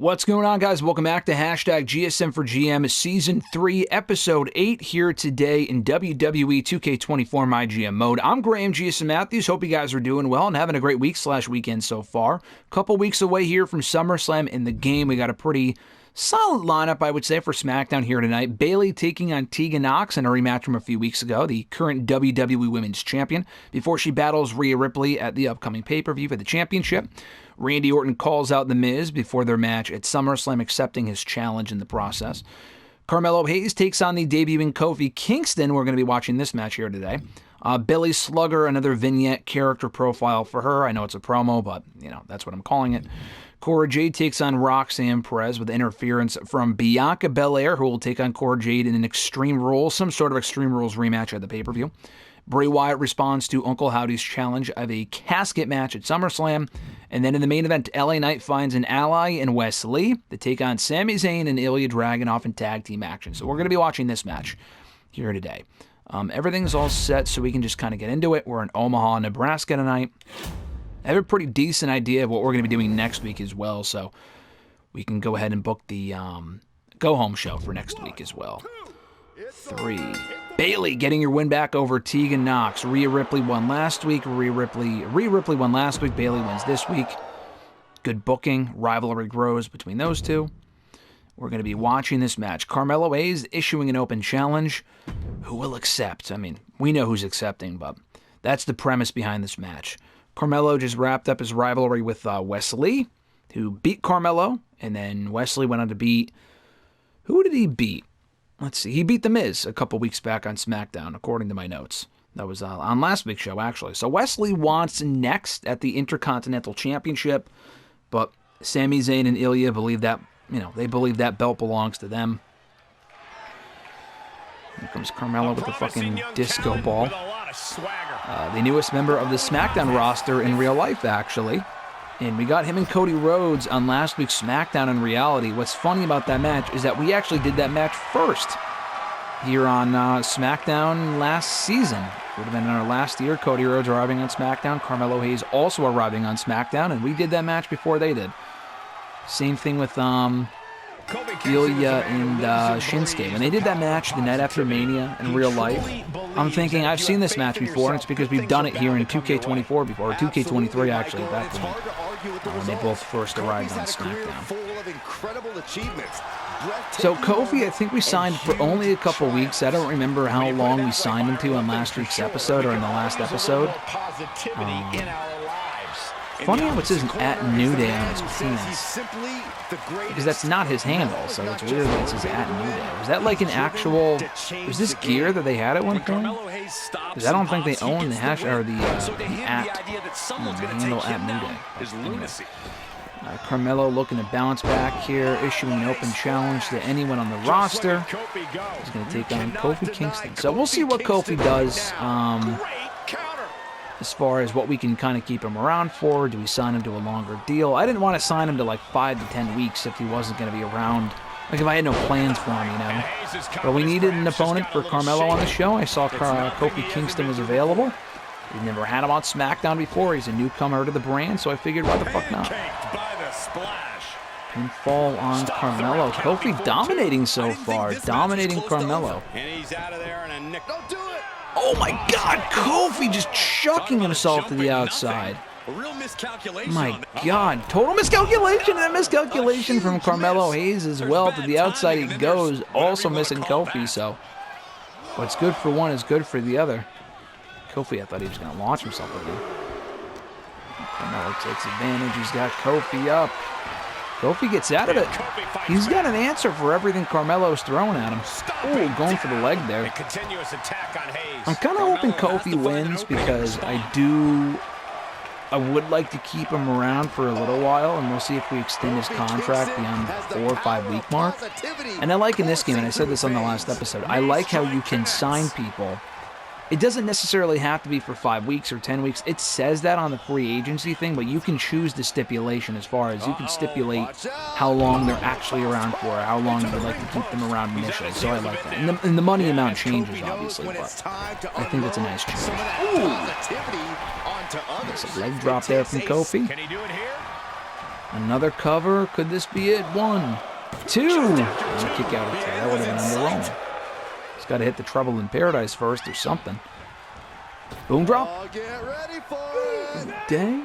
What's going on, guys? Welcome back to Hashtag GSM for GM Season 3, Episode 8 here today in WWE 2K24 MyGM Mode. I'm Graham GSM Matthews. Hope you guys are doing well and having a great week/weekend so far. A couple weeks away here from SummerSlam in the game. We got a pretty solid lineup, I would say, for SmackDown here tonight. Bayley taking on Tegan Nox in a rematch from a few weeks ago, the current WWE Women's Champion, before she battles Rhea Ripley at the upcoming pay-per-view for the championship. Randy Orton calls out The Miz before their match at SummerSlam, accepting his challenge in the process. Carmelo Hayes takes on the debuting Kofi Kingston. We're going to be watching this match here today. Billy Slugger, another vignette character profile for her. I know it's a promo, but, that's what I'm calling it. Cora Jade takes on Roxanne Perez with interference from Bianca Belair, who will take on Cora Jade in an Extreme Rules, some sort of Extreme Rules rematch at the pay-per-view. Bray Wyatt responds to Uncle Howdy's challenge of a casket match at SummerSlam. And then in the main event, LA Knight finds an ally in Wes Lee to take on Sami Zayn and Ilya Dragunov in tag team action. So we're going to be watching this match here today. Everything's all set, so we can just kind of get into it. We're in Omaha, Nebraska tonight. I have a pretty decent idea of what we're going to be doing next week as well, so we can go ahead and book the go-home show for next week as well. 3. Bayley getting your win back over Tegan Nox. Rhea Ripley won last week. Rhea Ripley won last week. Bayley wins this week. Good booking. Rivalry grows between those two. We're going to be watching this match. Carmelo Hayes issuing an open challenge. Who will accept? I mean, we know who's accepting, but that's the premise behind this match. Carmelo just wrapped up his rivalry with Wes Lee, who beat Carmelo, and then Wesley went on to beat... Who did he beat? Let's see. He beat The Miz a couple weeks back on SmackDown, according to my notes. That was on last week's show, actually. So Wesley wants next at the Intercontinental Championship, but Sami Zayn and Ilya believe that, they believe that belt belongs to them. Here comes Carmelo with the fucking disco ball. The newest member of the SmackDown roster in real life, actually. And we got him and Cody Rhodes on last week's SmackDown in reality. What's funny about that match is that we actually did that match first here on SmackDown last season. Would have been in our last year. Cody Rhodes arriving on SmackDown. Carmelo Hayes also arriving on SmackDown. And we did that match before they did. Same thing with Ilya and Shinsuke. When they did that match the night after Mania in real life, I'm thinking, I've seen this match before, and it's because we've done it here in 2K24 before, or 2K23 actually at that point, when they both first arrived on SmackDown. So Kofi, I think we signed for only a couple weeks. I don't remember how long we signed him to on last week's episode, or in the last episode. Funny how it says at New Day on his pants, because that's not his handle, so it's weird that it says at New Day. Was that like an actual, was this gear that they had at one point? Because I don't think they own the hash, or the handle at New Day. Anyway. Carmelo looking to bounce back here, issuing an open challenge to anyone on the roster. He's going to take on Kofi Kingston. So we'll see what Kofi does. As far as what we can kind of keep him around for. Do we sign him to a longer deal? I didn't want to sign him to like 5 to 10 weeks if he wasn't going to be around. Like if I had no plans for him, But we needed an opponent for Carmelo on the show. I saw Kofi Kingston was available. We've never had him on SmackDown before. He's a newcomer to the brand, so I figured why the fuck not. Pinfall on Carmelo. Kofi dominating so far. Dominating Carmelo. And he's out of there in a nick. Don't do it. Oh my God, Kofi just chucking himself to the outside. My God, total miscalculation, and a miscalculation from Carmelo Hayes as well. To the outside he goes, also missing Kofi, so what's good for one is good for the other. Kofi, I thought he was going to launch himself again. Carmelo takes advantage, he's got Kofi up. Kofi gets out of it. He's got an answer for everything Carmelo's throwing at him. Oh, going for the leg there. I'm kind of hoping Kofi wins because I would like to keep him around for a little while, and we'll see if we extend his contract beyond the 4 or 5 week mark. And I like in this game, and I said this on the last episode, I like how you can sign people. It doesn't necessarily have to be for 5 weeks or 10 weeks. It says that on the free agency thing, but you can choose the stipulation as far as you can stipulate how long they're actually around for, or how long you would like to keep them around initially. So I like that. And the money amount changes, obviously, but I think that's a nice change. Ooh! There's a leg drop there from Kofi. Can he do it here? Another cover. Could this be it? 1, 2. And a kick out of 2. That would have been under Rome. He's got to hit the Trouble in Paradise first or something. Boom drop. Get ready for it. Day.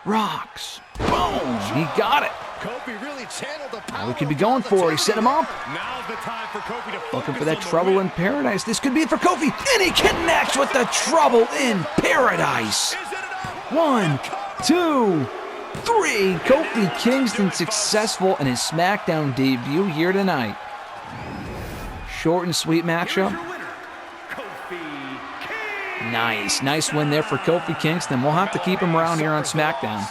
Rocks. Boom. He got it. Kofi really channeled the power. Now we could be going for it. He set him up. Now's the time for Kofi to Looking for that Trouble in Paradise. This could be it for Kofi. And he connects with the Trouble in Paradise. 1, 2, 3. Kofi Kingston successful in his SmackDown debut here tonight. Short and sweet matchup. Nice win there for Kofi Kingston. We'll have to keep him around here on SmackDown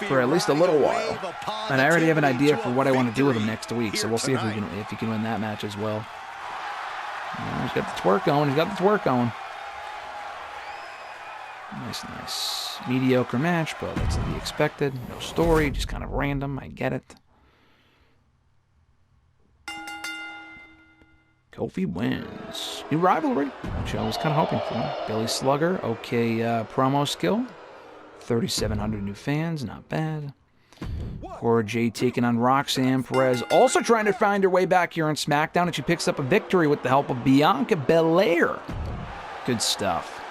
for at least a little while. And I already have an idea for what I want to do with him next week, so we'll see if he can win that match as well. He's got the twerk going. Nice. Mediocre match, but that's to be expected. No story, just kind of random. I get it. Kofi wins. New rivalry, which I was kind of hoping for. Billy Slugger, okay promo skill. 3,700 new fans, not bad. Cora Jade taking on Roxanne Perez. Also trying to find her way back here on SmackDown, and she picks up a victory with the help of Bianca Belair. Good stuff.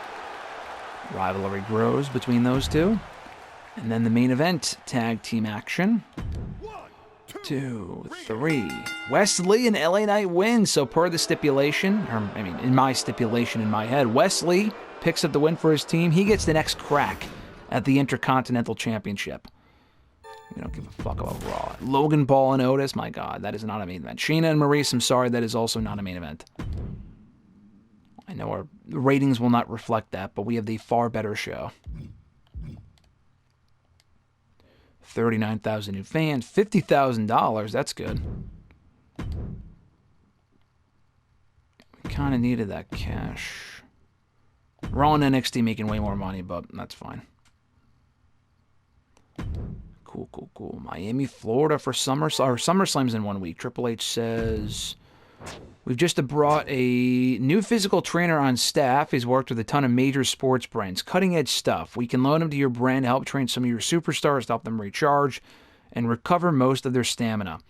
Rivalry grows between those two. And then the main event, tag team action. 2, 3. Wesley and LA Knight win. So per the stipulation, in my stipulation in my head, Wesley picks up the win for his team. He gets the next crack at the Intercontinental Championship. We don't give a fuck about Raw. Logan Paul and Otis, my God, that is not a main event. Sheena and Maurice, I'm sorry, that is also not a main event. I know our ratings will not reflect that, but we have the far better show. 39,000 new fans, $50,000, that's good. We kind of needed that cash. Raw and NXT making way more money, but that's fine. Cool. Miami, Florida for SummerSlam's in 1 week. Triple H says, we've just brought a new physical trainer on staff. He's worked with a ton of major sports brands. Cutting edge stuff. We can loan him to your brand to help train some of your superstars, to help them recharge and recover most of their stamina.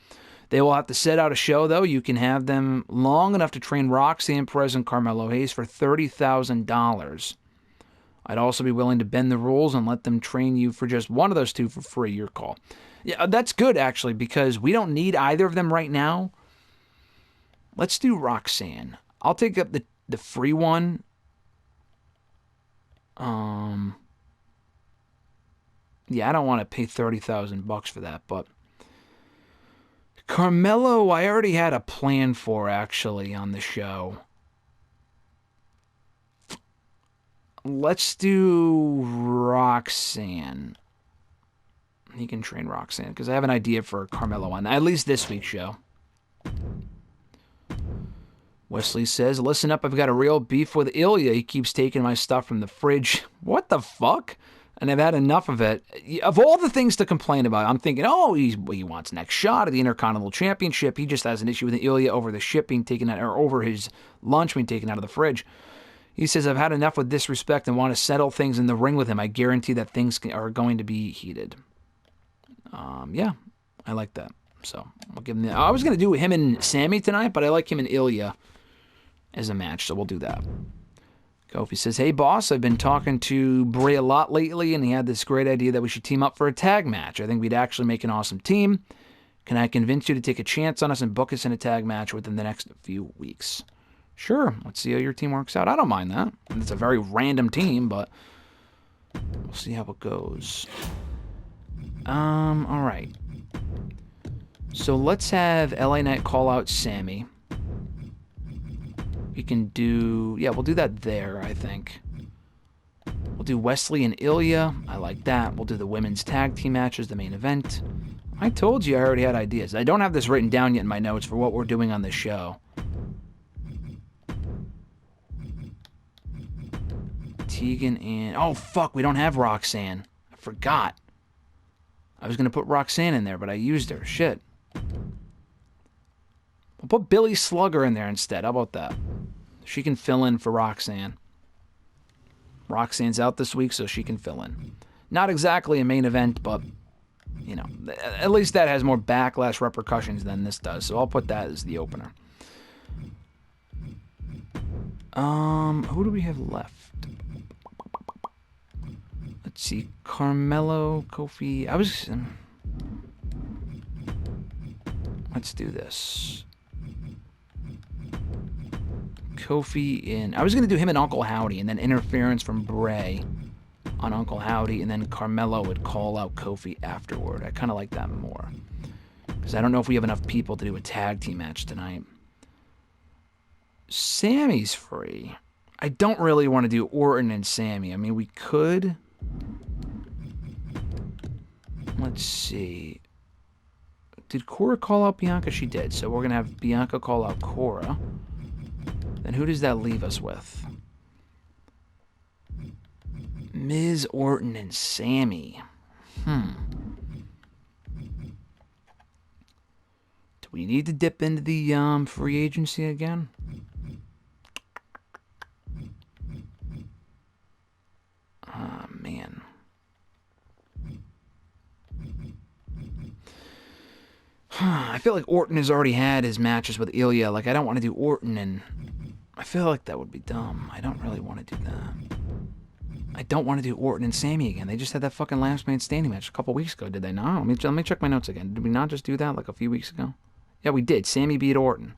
They will have to set out a show, though. You can have them long enough to train Roxanne Perez and Carmelo Hayes for $30,000. I'd also be willing to bend the rules and let them train you for just one of those two for free. Your call. Yeah, that's good, actually, because we don't need either of them right now. Let's do Roxanne. I'll take up the free one. Yeah, I don't want to pay $30,000 for that, but Carmelo, I already had a plan for, actually, on the show. Let's do Roxanne. He can train Roxanne, because I have an idea for Carmelo on at least this week's show. Wesley says, listen up, I've got a real beef with Ilya. He keeps taking my stuff from the fridge. What the fuck? And I've had enough of it. Of all the things to complain about, I'm thinking, he wants next shot at the Intercontinental Championship. He just has an issue with Ilya over the shit being taken out, or over his lunch being taken out of the fridge. He says, I've had enough with disrespect and want to settle things in the ring with him. I guarantee that things are going to be heated. Yeah, I like that. So I'll give him I was going to do him and Sammy tonight, but I like him and Ilya as a match, so we'll do that. Kofi says, hey, boss, I've been talking to Bray a lot lately, and he had this great idea that we should team up for a tag match. I think we'd actually make an awesome team. Can I convince you to take a chance on us and book us in a tag match within the next few weeks? Sure, let's see how your team works out. I don't mind that. It's a very random team, but we'll see how it goes. All right. So let's have LA Knight call out Sammy. We can do... Yeah, we'll do that there, I think. We'll do Wesley and Ilya. I like that. We'll do the women's tag team matches, the main event. I told you I already had ideas. I don't have this written down yet in my notes for what we're doing on this show. Tegan and... Oh, fuck, we don't have Roxanne. I forgot. I was going to put Roxanne in there, but I used her. Shit. We'll put Billy Slugger in there instead. How about that? She can fill in for Roxanne. Roxanne's out this week, so she can fill in. Not exactly a main event, but you know, at least that has more backlash repercussions than this does. So I'll put that as the opener. Who do we have left? Let's see, Carmelo, Kofi. Let's do this. Kofi in. I was going to do him and Uncle Howdy, and then interference from Bray on Uncle Howdy, and then Carmelo would call out Kofi afterward. I kind of like that more. Because I don't know if we have enough people to do a tag team match tonight. Sammy's free. I don't really want to do Orton and Sammy. I mean, we could. Let's see. Did Cora call out Bianca? She did. So we're going to have Bianca call out Cora. Then who does that leave us with? Miz, Orton, and Sammy. Do we need to dip into the free agency again? Ah, man. I feel like Orton has already had his matches with Ilya. Like, I don't want to do Orton, and I feel like that would be dumb. I don't really want to do that. I don't want to do Orton and Sammy again. They just had that fucking last man standing match a couple weeks ago, did they not? Let me check my notes again. Did we not just do that like a few weeks ago? Yeah, we did. Sammy beat Orton.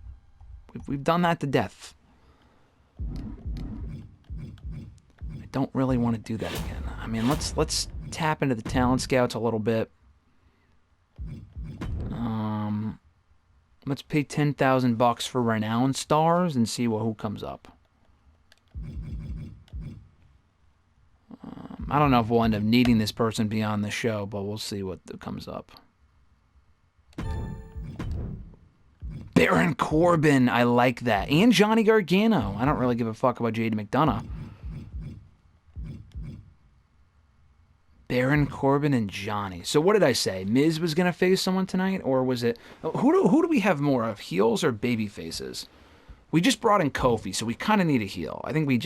We've done that to death. I don't really want to do that again. I mean, let's tap into the talent scouts a little bit. Let's pay $10,000 for renowned stars and see who comes up. I don't know if we'll end up needing this person beyond the show, but we'll see what comes up. Baron Corbin, I like that. And Johnny Gargano. I don't really give a fuck about JD McDonough. Baron Corbin and Johnny. So what did I say? Miz was going to face someone tonight? Or was it... Who do we have more of? Heels or baby faces? We just brought in Kofi, so we kind of need a heel. I think we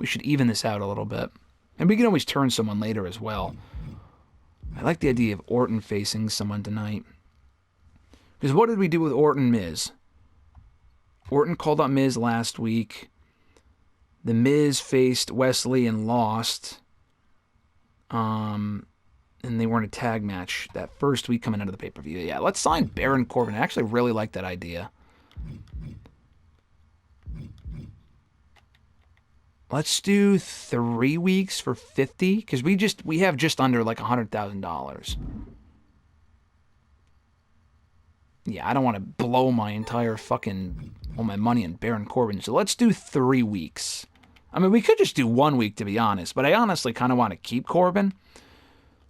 should even this out a little bit. And we can always turn someone later as well. I like the idea of Orton facing someone tonight. Because what did we do with Orton Miz? Orton called out Miz last week. The Miz faced Wesley and lost. And they were in a tag match that first week coming out of the pay-per-view. Yeah, let's sign Baron Corbin. I actually really like that idea. Let's do 3 weeks for $50, because we have just under like $100,000. Yeah, I don't want to blow my entire all my money in Baron Corbin. So let's do 3 weeks. I mean, we could just do 1 week, to be honest, but I honestly kind of want to keep Corbin.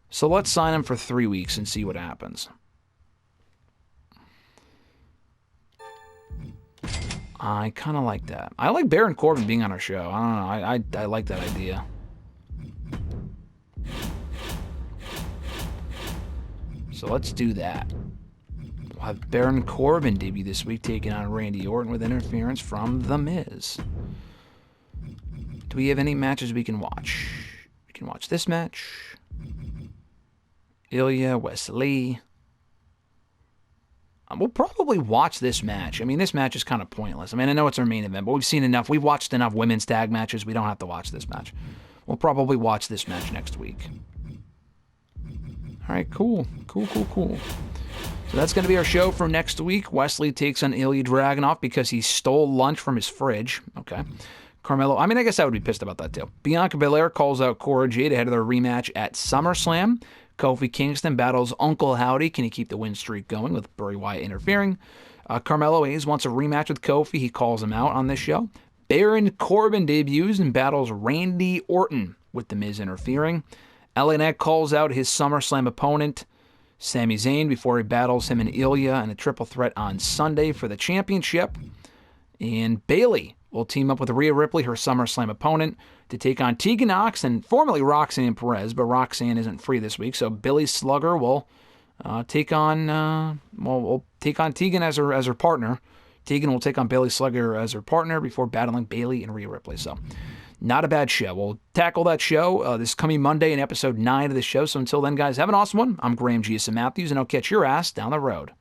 So let's sign him for 3 weeks and see what happens. I kind of like that. I like Baron Corbin being on our show. I don't know. I like that idea. So let's do that. We'll have Baron Corbin debut this week, taking on Randy Orton with interference from The Miz. Do we have any matches we can watch? We can watch this match. Ilya, Wesley. We'll probably watch this match. I mean, this match is kind of pointless. I mean, I know it's our main event, but we've seen enough. We've watched enough women's tag matches. We don't have to watch this match. We'll probably watch this match next week. All right, cool. Cool. So that's going to be our show for next week. Wesley takes on Ilya Dragunov because he stole lunch from his fridge. Okay. Carmelo, I mean, I guess I would be pissed about that too. Bianca Belair calls out Cora Jade ahead of their rematch at SummerSlam. Kofi Kingston battles Uncle Howdy. Can he keep the win streak going with Bray Wyatt interfering? Carmelo Hayes wants a rematch with Kofi. He calls him out on this show. Baron Corbin debuts and battles Randy Orton with The Miz interfering. LA Knight calls out his SummerSlam opponent, Sami Zayn, before he battles him and Ilya in a triple threat on Sunday for the championship. And Bayley will team up with Rhea Ripley, her SummerSlam opponent, to take on Tegan Nox and formerly Roxanne Perez, but Roxanne isn't free this week, so Billy Slugger will take on Tegan as her partner. Tegan will take on Billy Slugger as her partner before battling Bayley and Rhea Ripley. So Not a bad show. We'll tackle that show this coming Monday in episode 9 of the show. So until then, guys, have an awesome one. I'm Graham GSM Matthews, and I'll catch your ass down the road.